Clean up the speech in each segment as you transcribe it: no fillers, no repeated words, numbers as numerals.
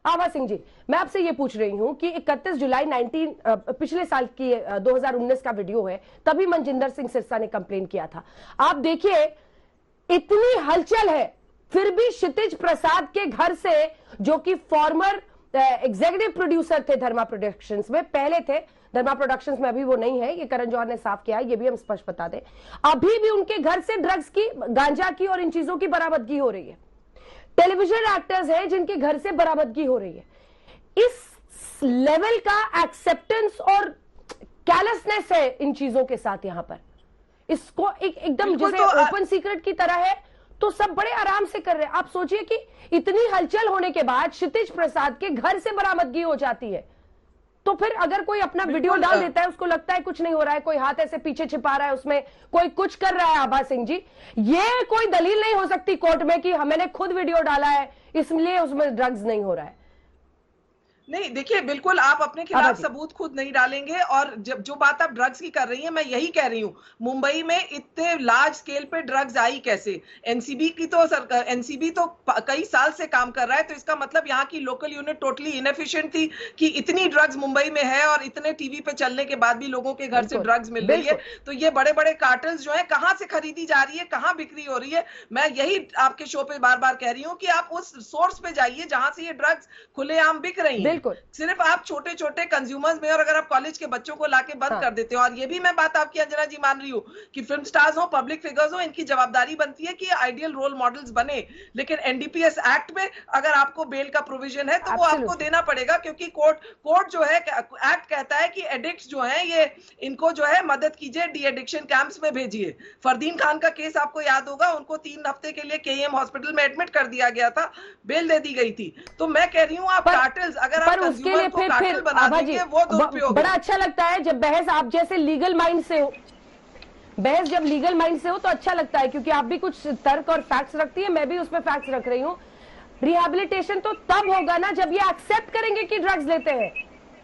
आभा सिंह जी, मैं आपसे ये पूछ रही हूं कि 31 जुलाई पिछले साल की 2019 का वीडियो है, तभी मनजिंदर सिंह सिरसा ने कंप्लेन किया था। आप देखिए इतनी हलचल है, फिर भी क्षितिज प्रसाद के घर से, जो कि फॉर्मर एग्जीक्यूटिव प्रोड्यूसर थे धर्मा प्रोडक्शंस में, पहले थे धर्मा प्रोडक्शंस में, अभी वो नहीं है, ये करण जौहर ने साफ किया है, ये भी हम स्पष्ट बता दें। अभी भी उनके घर से ड्रग्स की, गांजा की और इन चीजों की बरामदगी हो रही है। टेलीविजन एक्टर्स हैं जिनके घर से बरामदगी हो रही है। इस लेवल का एक्सेप्टेंस और कैलसनेस है इन चीजों के साथ। यहां पर इसको एकदम जैसे ओपन सीक्रेट की तरह है, तो सब बड़े आराम से कर रहे हैं। आप सोचिए कि इतनी हलचल होने के बाद क्षितिज प्रसाद के घर से बरामदगी हो जाती है, तो फिर अगर कोई अपना वीडियो डाल देता है, उसको लगता है कुछ नहीं हो रहा है, कोई हाथ ऐसे पीछे छिपा रहा है, उसमें कोई कुछ कर रहा है। आभा सिंह जी, ये कोई दलील नहीं हो सकती कोर्ट में कि मैंने खुद वीडियो डाला है इसलिए उसमें ड्रग्स नहीं हो रहा है। नहीं, देखिए, बिल्कुल आप अपने खिलाफ सबूत खुद नहीं डालेंगे। और जब जो बात आप ड्रग्स की कर रही हैं, मैं यही कह रही हूं, मुंबई में इतने लार्ज स्केल पे ड्रग्स आई कैसे? एनसीबी की तो एनसीबी तो कई साल से काम कर रहा है, तो इसका मतलब यहाँ की लोकल यूनिट टोटली इनएफिशिएंट थी कि इतनी ड्रग्स मुंबई में है और इतने टीवी पे चलने के बाद भी लोगों के घर से ड्रग्स मिल रही है। तो ये बड़े बड़े कार्टल्स जो है कहां से खरीदी जा रही है, कहां बिक्री हो रही है? मैं यही आपके शो पे बार बार कह रही हूँ कि आप उस सोर्स पे जाइए जहां से ये ड्रग्स खुलेआम बिक रही है। सिर्फ आप छोटे छोटे कंज्यूमर्स में, और अगर आप कॉलेज के बच्चों को लाके बंद कर देते हो। और ये भी मैं बात आपकी अंजना जी मान रही हूँ कि फिल्म स्टार्स हो, पब्लिक फिगर्स हो, इनकी जवाबदारी बनती है कि आइडियल रोल मॉडल्स बने। लेकिन एनडीपीएस एक्ट में अगर आपको बेल का प्रोविजन है तो वो आपको देना पड़ेगा, क्योंकि कोर्ट जो है, एक्ट कहता है कि एडिक्ट्स जो है ये, इनको जो है मदद कीजिए, डी एडिक्शन कैंप्स में भेजिए। फरदीन खान का केस आपको याद होगा, उनको 3 हफ्ते के लिए केईएम हॉस्पिटल में एडमिट कर दिया गया था, बेल दे दी गई थी। तो मैं कह रही हूँ आप कार्टेल्स, अगर आप कंज्यूमर को कार्टेल बना देंगे, वो दुरुपयोग। बड़ा अच्छा लगता है जब बहस आप जैसे लीगल माइंड से हो, बहस जब लीगल माइंड से हो तो अच्छा लगता है, क्योंकि आप भी कुछ तर्क और फैक्ट्स रखती है, मैं भी उसमें फैक्ट्स रख रही हूँ। रिहैबिलिटेशन तो तब होगा ना जब ये एक्सेप्ट करेंगे कि ड्रग्स लेते हैं।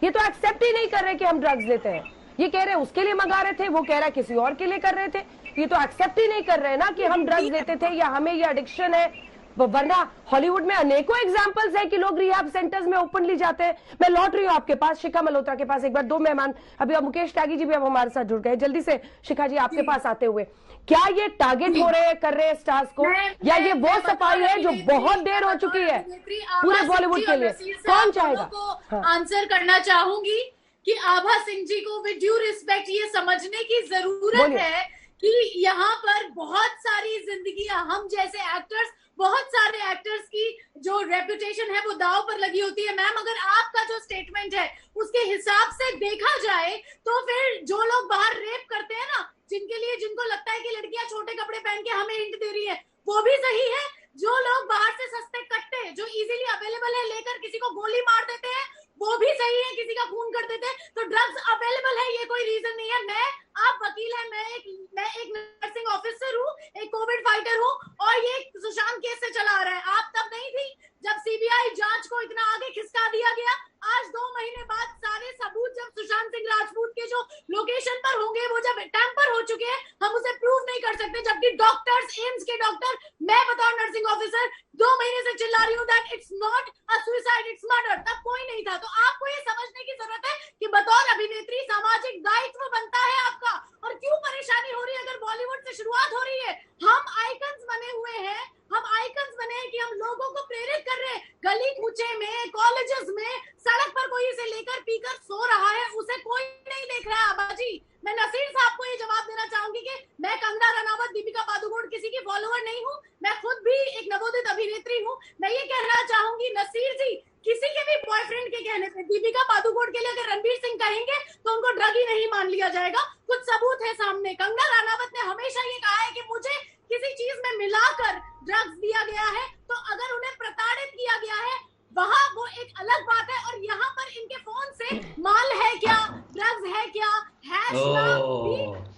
ये तो एक्सेप्ट ही नहीं कर रहे कि हम ड्रग्स लेते हैं। ये कह रहे उसके लिए मंगा रहे थे, वो कह रहा है किसी और के लिए कर रहे थे। ये तो एक्सेप्ट ही नहीं कर रहे ना कि हम ड्रग्स लेते थे या हमें ये एडिक्शन है। वरना हॉलीवुड में अनेकों एग्जांपल्स है कि लोग रिहैब सेंटर्स में ओपनली जाते हैं। मैं लौट रही हूँ आपके पास, शिखा मल्होत्रा के पास। एक बार 2 मेहमान अभी, अब मुकेश त्यागी जी भी अब हमारे साथ जुड़ गए। जल्दी से शिखा जी आपके पास आते हुए, क्या ये टारगेट हो रहे हैं, कर रहे हैं स्टार्स को, या ये वो सफाई है जो बहुत देर हो चुकी है पूरे बॉलीवुड के लिए? कौन चाहेगा? आंसर करना चाहूंगी कि आभा सिंह जी को विद ड्यू रिस्पेक्ट ये समझने की जरूरत है कि यहाँ पर बहुत सारी जिंदगी, हम जैसे एक्टर्स, बहुत सारे एक्टर्स की जो रेपुटेशन है वो दांव पर लगी होती है। मैम, अगर आपका जो स्टेटमेंट है उसके हिसाब से देखा जाए तो फिर जो लोग बाहर रेप करते हैं ना, जिनको लगता है कि लड़कियां छोटे कपड़े पहन के हमें हिंट दे रही है, वो भी सही है। जो लोग बाहर से सस्ते कट्टे जो इजीली अवेलेबल है लेकर किसी को गोली मार देते हैं, वो भी सही है, किसी का खून कर देते हैं। तो ड्रग्स अवेलेबल है, ये कोई रीजन नहीं है। आप वकील हैं, मैं एक नर्सिंग ऑफिसर हूँ, एक कोविड फाइटर हूँ, और ये सुशांत केस से चला आ रहा है। आप तब नहीं थी जब सीबीआई जांच को इतना आगे खिसका दिया गया। आज 2 महीने बाद सारे सबूत जब सुशांत सिंह राजपूत के जो लोकेशन पर होंगे, वो जब टैंपर हो चुके हैं, हम उसे प्रूव नहीं कर सकते। जबकि डॉक्टर्स, एम्स के डॉक्टर, मैं बतौर नर्सिंग ऑफिसर 2 महीने से चिल्ला रही हूँ that it's not a suicide, it's murder. तब कोई नहीं था। तो आपको ये समझने की जरूरत है कि बतौर अभिनेत्री सामाजिक दायित्व बनता है आपका। और क्यों परेशानी हो रही है? अगर बॉलीवुड से शुरुआत हो रही है, हम आइकन्स बने हुए हैं, हम आइकन्स बने हैं कि हम लोगों को प्रेरित कर रहे हैं। गली कूचे में, कॉलेजेस में, सड़क पर कोई इसे लेकर पीकर सो रहा है, उसे कोई नहीं देख रहा है। आबा जी, मैं नसीर साहब को ये जवाब देना चाहूंगी कि मैं कंगना रनावत, दीपिका पादुकोण किसी की फॉलोअर नहीं हूँ। मैं खुद भी एक नवोदित अभिनेत्री हूँ। मैं ये कहना चाहूंगी नसीर जी, किसी के भी बॉयफ्रेंड के कहने पे दीपिका पादुकोण के लिए अगर रणवीर सिंह कहेंगे तो उनको ड्रग ही नहीं मान लिया जाएगा। कुछ सबूत है सामने। कंगना रनावत ने हमेशा ये कहा है कि मुझे किसी चीज में मिलाकर ड्रग्स दिया गया है, तो अगर उन्हें प्रताड़ित किया गया है वहां वो एक अलग बात है। और यहाँ पर इनके फोन से माल है क्या, ड्रग्स है क्या, हैश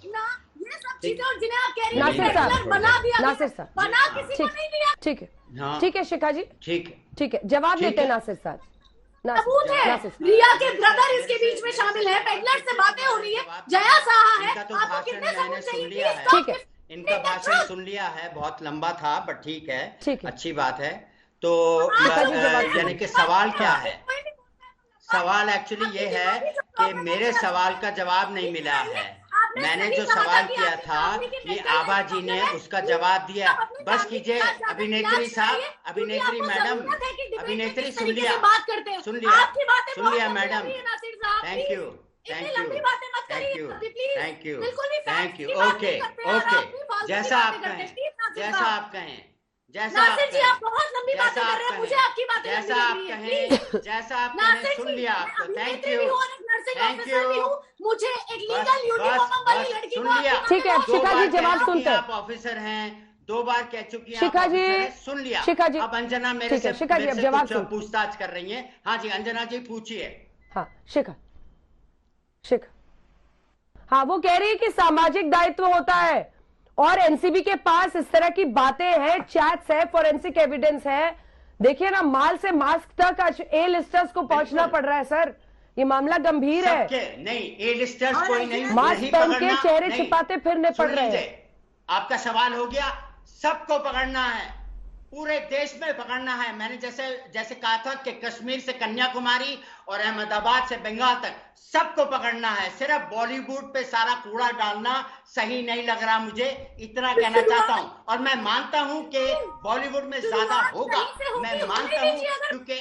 ना, ये सब चीजें, और जिन्हें आप कह रही हैं बना दिया, बना किसी को नहीं दिया। ठीक है, ठीक है शिखा जी, ठीक है, जवाब देते हैं नासिर साहब। सबूत है, रिया के ब्रदर इसके बीच में शामिल है, पेडलर से बातें हो रही है, जया साहा है। आपको कितने सबूत चाहिए? ठीक है, इनका भाषण सुन लिया है, बहुत लंबा था, बट ठीक है, अच्छी बात है। तो यानी कि सवाल क्या है? सवाल एक्चुअली ये है कि मेरे सवाल का जवाब नहीं मिला है। मैंने जो सवाल किया था ये आभा जी ने उसका जवाब दिया। बस कीजिए अभिनेत्री साहब, अभिनेत्री मैडम, अभिनेत्री सुन लिया madam. Thank you thank you thank you thank you thank you. Okay okay, जैसा आप कहें, जैसा आप कहें, जैसा आप कहें, जैसा आप कहें, जैसा आप कहें, जैसा आप कहें, सुन लिया आपको। Thank you thank you. मुझे एक लीगल यूनिफॉर्म वाली लड़की सुन लिया। ठीक है, शिखा जी जवाब सुनते हैं। आप ऑफिसर हैं, 2 बार कह चुकी हैं, शिखा जी सुन लिया। शिखा जी, अब अंजना मेरे से शिखा जी अब जवाब सुन, पूछताछ कर रही हैं। हाँ जी अंजना जी पूछिए। हाँ शिखा, हाँ वो कह रही है कि सामाजिक दायित्व होता है और एनसीबी के पास इस तरह की बातें हैं, चैट्स है, फॉरेंसिक एविडेंस है। देखिए ना, माल से मास्क तक आज ए लिस्टर्स को पहुंचना पड़ रहा है सर। ये मामला गंभीर है। नहीं, ए लिस्टर्स कोई नहीं, मास्क पहन के चेहरे छिपाते फिरने पड़ रहे हैं। आपका सवाल हो गया, सबको पकड़ना है, पूरे देश में पकड़ना है। मैंने जैसे कहा था कि कश्मीर से कन्याकुमारी और अहमदाबाद से बंगाल तक सबको पकड़ना है। सिर्फ बॉलीवुड पे सारा कूड़ा डालना सही नहीं लग रहा मुझे, इतना कहना चाहता हूं। और मैं मानता हूं कि बॉलीवुड में ज्यादा होगा, मैं मानता हूं, क्योंकि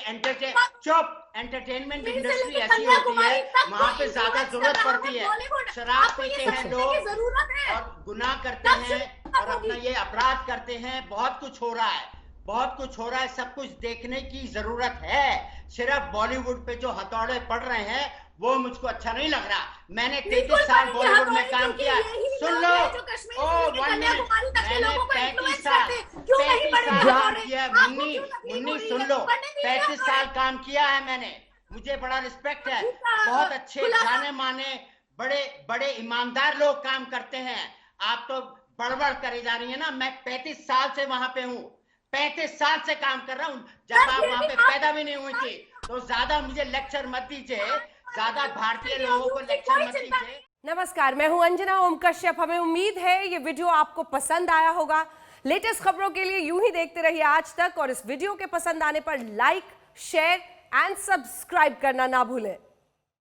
एंटरटेनमेंट इंडस्ट्री ऐसी होती है, वहां पे ज्यादा जरूरत पड़ती है। शराब पीते हैं लोग और गुनाह करते हैं और अपना ये अपराध करते हैं। बहुत कुछ हो रहा है, बहुत कुछ हो रहा है, सब कुछ देखने की जरूरत है। सिर्फ बॉलीवुड पे जो हथौड़े पड़ रहे हैं वो मुझको अच्छा नहीं लग रहा। मैंने 33 साल बॉलीवुड में काम किया। सुन लो, ओ 1 मिनट, मैंने 35 साल काम किया। मुन्नी सुन लो, 35 साल काम किया है मैंने, मुझे बड़ा रिस्पेक्ट है। बहुत अच्छे जाने माने बड़े ईमानदार लोग काम करते हैं। आप तो बड़बड़ करे जा रही है ना। मैं 35 साल से वहां पे हूँ, 35 साल से काम कर रहा हूँ। जब आप वहां पे पैदा भी नहीं हुई थी, तो ज्यादा मुझे लेक्चर मत दीजिए, ज्यादा भारतीय लोगों को लेक्चर मत दीजिए। नमस्कार, मैं हूं अंजना ओम कश्यप। हमें उम्मीद है ये वीडियो आपको पसंद आया होगा। लेटेस्ट खबरों के लिए यूं ही देखते रहिए आज तक, और इस वीडियो के पसंद आने पर लाइक, शेयर एंड सब्सक्राइब करना ना भूलें।